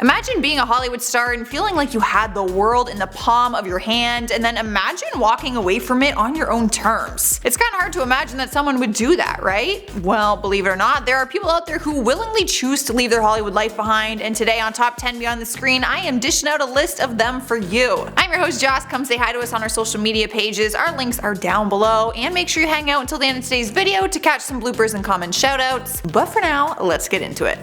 Imagine being a Hollywood star and feeling like you had the world in the palm of your hand, and then imagine walking away from it on your own terms. It's kinda hard to imagine that someone would do that, right? Well, believe it or not, there are people out there who willingly choose to leave their Hollywood life behind, and today on Top 10 Beyond the Screen, I am dishing out a list of them for you. I'm your host Joss. Come say hi to us on our social media pages. Our links are down below, and make sure you hang out until the end of today's video to catch some bloopers and common shoutouts. But for now, let's get into it.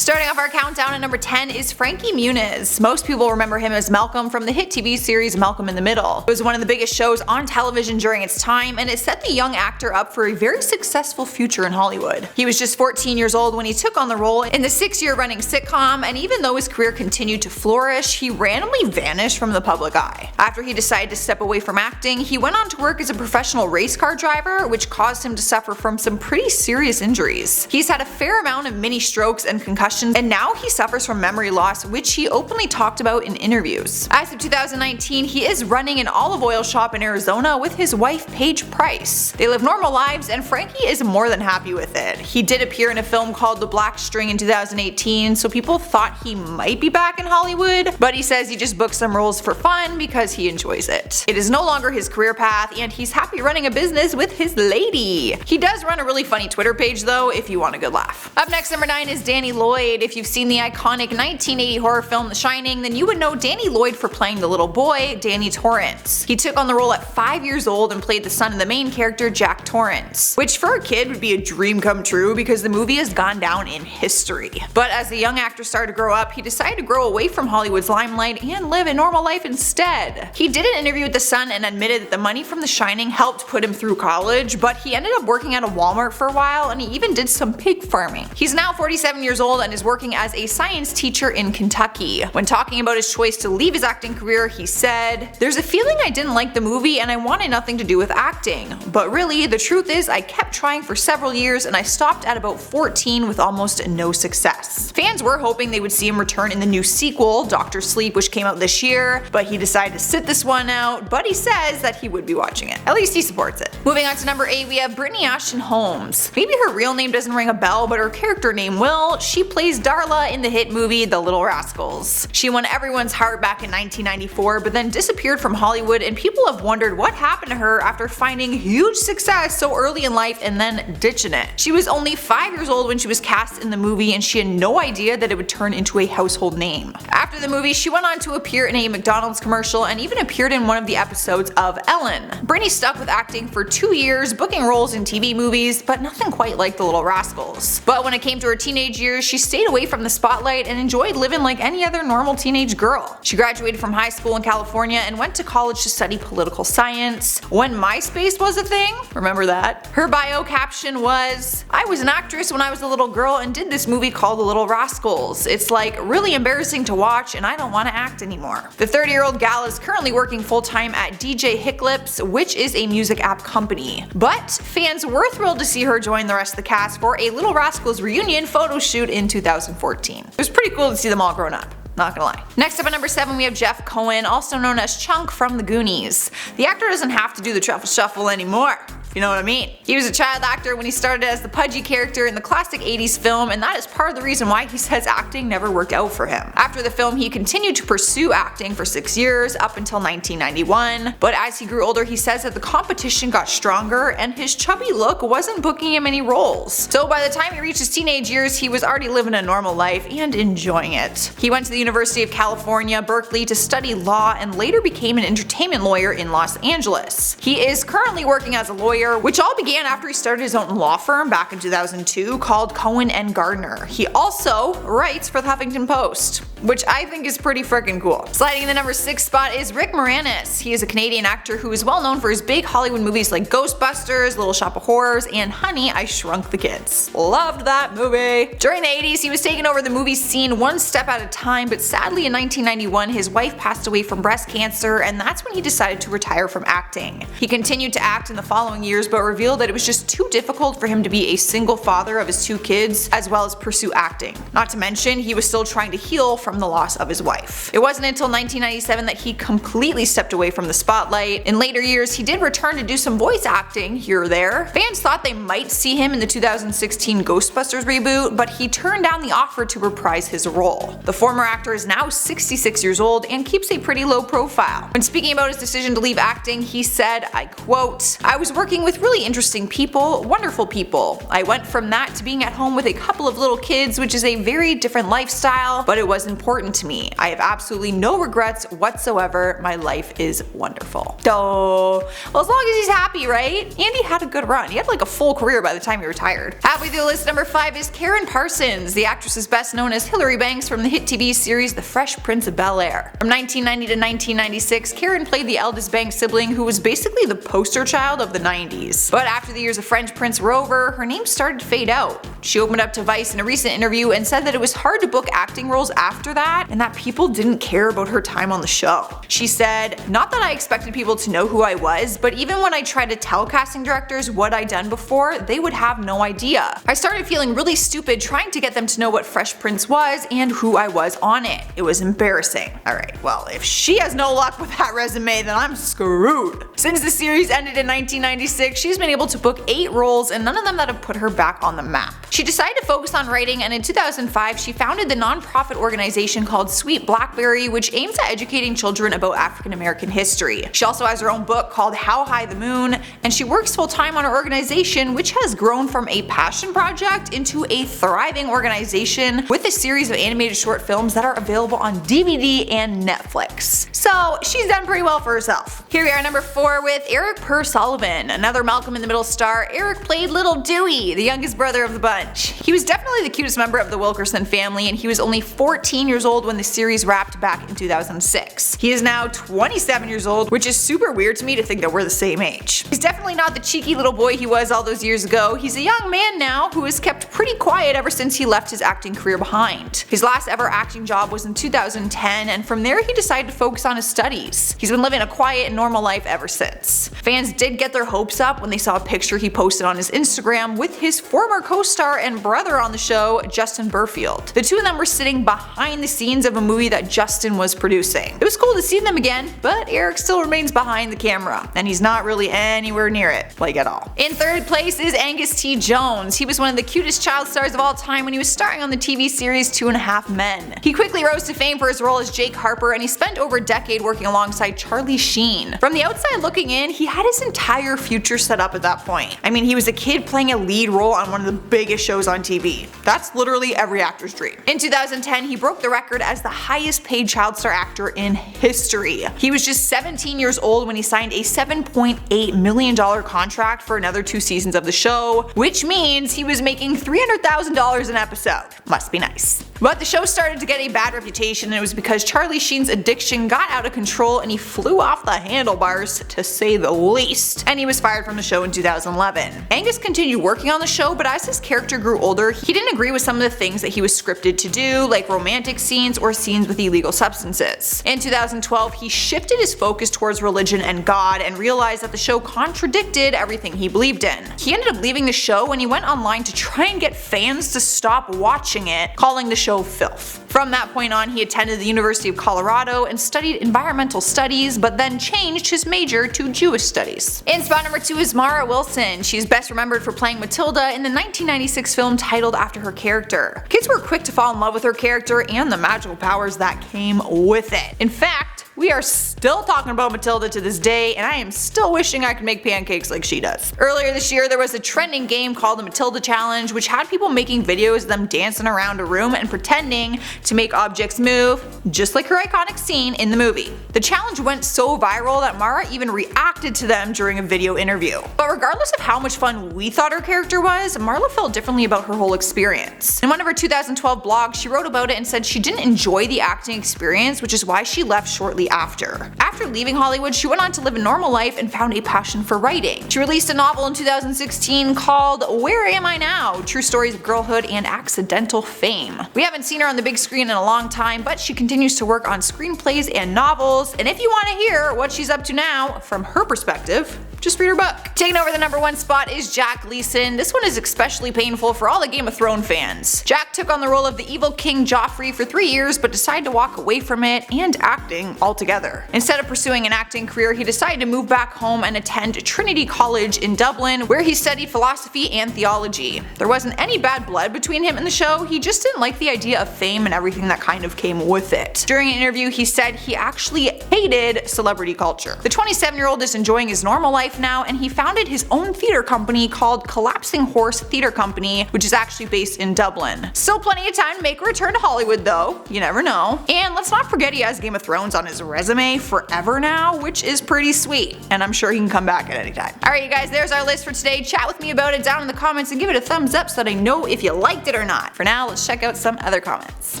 Starting off our countdown at number 10 is Frankie Muniz. Most people remember him as Malcolm from the hit TV series Malcolm in the Middle. It was one of the biggest shows on television during its time, and it set the young actor up for a very successful future in Hollywood. He was just 14 years old when he took on the role in the 6-year running sitcom, and even though his career continued to flourish, he randomly vanished from the public eye. After he decided to step away from acting, he went on to work as a professional race car driver, which caused him to suffer from some pretty serious injuries. He's had a fair amount of mini strokes and concussions, and now he suffers from memory loss, which he openly talked about in interviews. As of 2019, he is running an olive oil shop in Arizona with his wife Paige Price. They live normal lives, and Frankie is more than happy with it. He did appear in a film called The Black String in 2018, so people thought he might be back in Hollywood, but he says he just booked some roles for fun because he enjoys it. It is no longer his career path, and he's happy running a business with his lady. He does run a really funny Twitter page though, if you want a good laugh. Up next, number 9 is Danny Lloyd. If you've seen the iconic 1980 horror film The Shining, then you would know Danny Lloyd for playing the little boy, Danny Torrance. He took on the role at 5 years old and played the son of the main character, Jack Torrance, which for a kid would be a dream come true because the movie has gone down in history. But as the young actor started to grow up, he decided to grow away from Hollywood's limelight and live a normal life instead. He did an interview with The Sun and admitted that the money from The Shining helped put him through college, but he ended up working at a Walmart for a while, and he even did some pig farming. He's now 47 years old and is working as a science teacher in Kentucky. When talking about his choice to leave his acting career, he said, "There's a feeling I didn't like the movie and I wanted nothing to do with acting. But really, the truth is I kept trying for several years and I stopped at about 14 with almost no success." Fans were hoping they would see him return in the new sequel, Dr. Sleep, which came out this year, but he decided to sit this one out, but he says that he would be watching it. At least he supports it. Moving on to number 8, we have Brittany Ashton Holmes. Maybe her real name doesn't ring a bell, but her character name will. She plays Darla in the hit movie The Little Rascals. She won everyone's heart back in 1994, but then disappeared from Hollywood, and people have wondered what happened to her after finding huge success so early in life and then ditching it. She was only 5 years old when she was cast in the movie, and she had no idea that it would turn into a household name. After the movie, she went on to appear in a McDonald's commercial and even appeared in one of the episodes of Ellen. Brittany stuck with acting for 2 years, booking roles in TV movies, but nothing quite like The Little Rascals. But when it came to her teenage years, she stayed away from the spotlight and enjoyed living like any other normal teenage girl. She graduated from high school in California and went to college to study political science. When MySpace was a thing, remember that? Her bio caption was, "I was an actress when I was a little girl and did this movie called The Little Rascals. It's like really embarrassing to watch and I don't want to act anymore." The 30-year-old gal is currently working full-time at DJ Hicklips, which is a music app company. But fans were thrilled to see her join the rest of the cast for a Little Rascals reunion photo shoot in 2014. It was pretty cool to see them all grown up. Not gonna lie. Next up at number 7, we have Jeff Cohen, also known as Chunk from The Goonies. The actor doesn't have to do the truffle shuffle anymore, if you know what I mean. He was a child actor when he started as the pudgy character in the classic 80s film, and that is part of the reason why he says acting never worked out for him. After the film, he continued to pursue acting for 6 years, up until 1991, but as he grew older, he says that the competition got stronger and his chubby look wasn't booking him any roles. So by the time he reached his teenage years, he was already living a normal life and enjoying it. He went to the University of California, Berkeley to study law and later became an entertainment lawyer in Los Angeles. He is currently working as a lawyer, which all began after he started his own law firm back in 2002 called Cohen & Gardner. He also writes for the Huffington Post, which I think is pretty freaking cool. Sliding in the number 6 spot is Rick Moranis. He is a Canadian actor who is well known for his big Hollywood movies like Ghostbusters, Little Shop of Horrors, and Honey, I Shrunk the Kids. Loved that movie. During the 80s, he was taking over the movie scene one step at a time, but sadly in 1991 his wife passed away from breast cancer, and that's when he decided to retire from acting. He continued to act in the following years, but revealed that it was just too difficult for him to be a single father of his 2 kids, as well as pursue acting. Not to mention, he was still trying to heal from the loss of his wife. It wasn't until 1997 that he completely stepped away from the spotlight. In later years, he did return to do some voice acting here or there. Fans thought they might see him in the 2016 Ghostbusters reboot, but he turned down the offer to reprise his role. The former actor is now 66 years old and keeps a pretty low profile. When speaking about his decision to leave acting, he said, I quote, "I was working with really interesting people, wonderful people. I went from that to being at home with a couple of little kids, which is a very different lifestyle, but it was important to me. I have absolutely no regrets whatsoever. My life is wonderful." So, well, as long as he's happy, right? Andy had a good run. He had like a full career by the time he retired. Halfway through the list, number 5 is KARYN Parsons. The actress is best known as Hilary Banks from the hit TV series The Fresh Prince of Bel-Air. From 1990 to 1996, KARYN played the eldest Banks sibling who was basically the poster child of the 90s. But after the years of French Prince were over, her name started to fade out. She opened up to Vice in a recent interview and said that it was hard to book acting roles after that and that people didn't care about her time on the show. She said, "Not that I expected people to know who I was, but even when I tried to tell casting directors what I'd done before, they would have no idea. I started feeling really stupid trying to get them to know what Fresh Prince was and who I was on it. It was embarrassing." Alright, well, if she has no luck with that resume, then I'm screwed. Since the series ended in 1996, she's been able to book 8 roles and none of them that have put her back on the map. She decided to focus on writing, and in 2005 she founded the non-profit organization called Sweet Blackberry, which aims at educating children about African American history. She also has her own book called How High the Moon, and she works full-time on her organization, which has grown from a passion project into a thriving organization with a series of animated short films that are available on DVD and Netflix. So she's done pretty well for herself. Here we are, number 4, with ERIK Sullivan. Another Malcolm in the Middle star, ERIK played Little Dewey, the youngest brother of the bunch. He was definitely the cutest member of the Wilkerson family, and he was only 14 years old when the series wrapped back in 2006. He is now 27 years old, which is super weird to me to think that we're the same age. He's definitely not the cheeky little boy he was all those years ago. He's a young man now who has kept pretty quiet ever since he left his acting career behind. His last ever acting job was in 2010, and from there he decided to focus on his studies. He's been living a quiet and normal life ever since. Fans did get their hopes up when they saw a picture he posted on his Instagram with his former co-star and brother on the show, Justin Burfield. The two of them were sitting behind the scenes of a movie that Justin was producing. It was cool to see them again, but ERIK still remains behind the camera, and he's not really anywhere near it, like at all. In third place is Angus T. Jones. He was one of the cutest child stars of all time when he was starring on the TV series 2.5 Men. He quickly rose to fame for his role as Jake Harper, and he spent over a decade working alongside Charlie Sheen. From the outside looking in, he had his entire future set up at that point. I mean, he was a kid playing a lead role on one of the biggest shows on TV. That's literally every actor's dream. In 2010, he broke the record as the highest paid child star actor in history. He was just 17 years old when he signed a $7.8 million contract for another 2 seasons of the show, which means he was making $300,000 an episode. Must be nice. But the show started to get a bad reputation, and it was because Charlie Sheen's addiction got out of control and he flew off the handlebars, to say the least. And he was fired from the show in 2011. Angus continued working on the show, but as his character grew older, he didn't agree with some of the things that he was scripted to do, like romantic scenes or scenes with illegal substances. In 2012, he shifted his focus towards religion and God and realized that the show contradicted everything he believed in. He ended up leaving the show when he went online to try and get fans to stop watching it, calling the show filth. From that point on, he attended the University of Colorado and studied environmental studies, but then changed his major to Jewish studies. In spot number 2 is Mara Wilson. She's best remembered for playing Matilda in the 1996 film titled after her character. Kids were quick to fall in love with her character and the magical powers that came with it. In fact, we are still talking about Matilda to this day, and I am still wishing I could make pancakes like she does. Earlier this year, there was a trending game called the Matilda Challenge, which had people making videos of them dancing around a room and pretending to make objects move, just like her iconic scene in the movie. The challenge went so viral that Mara even reacted to them during a video interview. But regardless of how much fun we thought her character was, Marla felt differently about her whole experience. In one of her 2012 blogs, she wrote about it and said she didn't enjoy the acting experience, which is why she left shortly shortly after. After leaving Hollywood, she went on to live a normal life and found a passion for writing. She released a novel in 2016 called Where Am I Now? True Stories of Girlhood and Accidental Fame. We haven't seen her on the big screen in a long time, but she continues to work on screenplays and novels, and if you want to hear what she's up to now from her perspective, just read her book. Taking over the #1 spot is Jack Gleeson. This one is especially painful for all the Game of Thrones fans. Jack took on the role of the evil King Joffrey for 3 years, but decided to walk away from it and acting altogether. Instead of pursuing an acting career, he decided to move back home and attend Trinity College in Dublin, where he studied philosophy and theology. There wasn't any bad blood between him and the show, he just didn't like the idea of fame and everything that kind of came with it. During an interview, he said he actually hated celebrity culture. The 27-year-old is enjoying his normal life now, and he founded his own theater company called Collapsing Horse Theater Company, which is actually based in Dublin. Still plenty of time to make a return to Hollywood though, you never know. And let's not forget he has Game of Thrones on his resume forever now, which is pretty sweet, and I'm sure he can come back at any time. Alright you guys, there's our list for today. Chat with me about it down in the comments and give it a thumbs up so that I know if you liked it or not. For now, let's check out some other comments.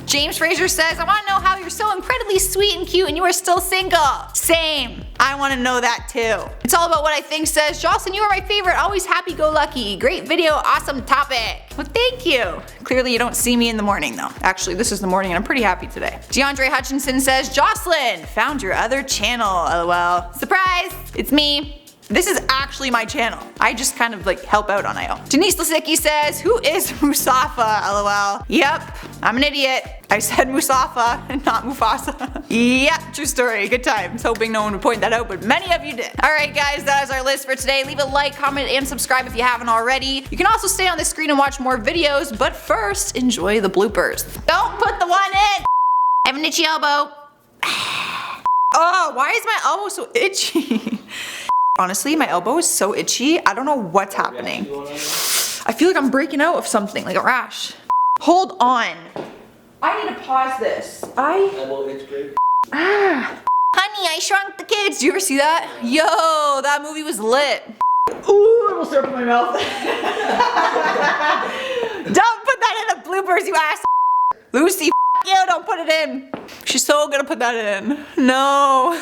James Fraser says, I want to know how you're so incredibly sweet and cute and you are still single. Same. I want to know that too. It's all about what I think says, Jocelyn, you are my favorite, always happy-go-lucky. Great video, awesome topic. Well, thank you. Clearly you don't see me in the morning though. Actually, this is the morning and I'm pretty happy today. DeAndre Hutchinson says, Jocelyn, found your other channel, lol. Surprise, it's me. This is actually my channel. I just kind of like help out on IO. Denise Lasicki says, who is Mustafa, lol. Yep, I'm an idiot. I said Mustafa and not Mufasa. Yep, true story, good times. Hoping no one would point that out, but many of you did. Alright guys, that is our list for today. Leave a like, comment, and subscribe if you haven't already. You can also stay on the screen and watch more videos, but first, enjoy the bloopers. Don't put the one in! I have an itchy elbow. Oh, why is my elbow so itchy? Honestly, my elbow is so itchy, I don't know what's happening. I feel like I'm breaking out of something, like a rash. Hold on. I need to pause this. Honey, I Shrunk the Kids. Did you ever see that? Yo, that movie was lit. Ooh, it almost opened my mouth. Don't put that in the bloopers, you ass. Lucy, you don't put it in. She's so gonna put that in. No.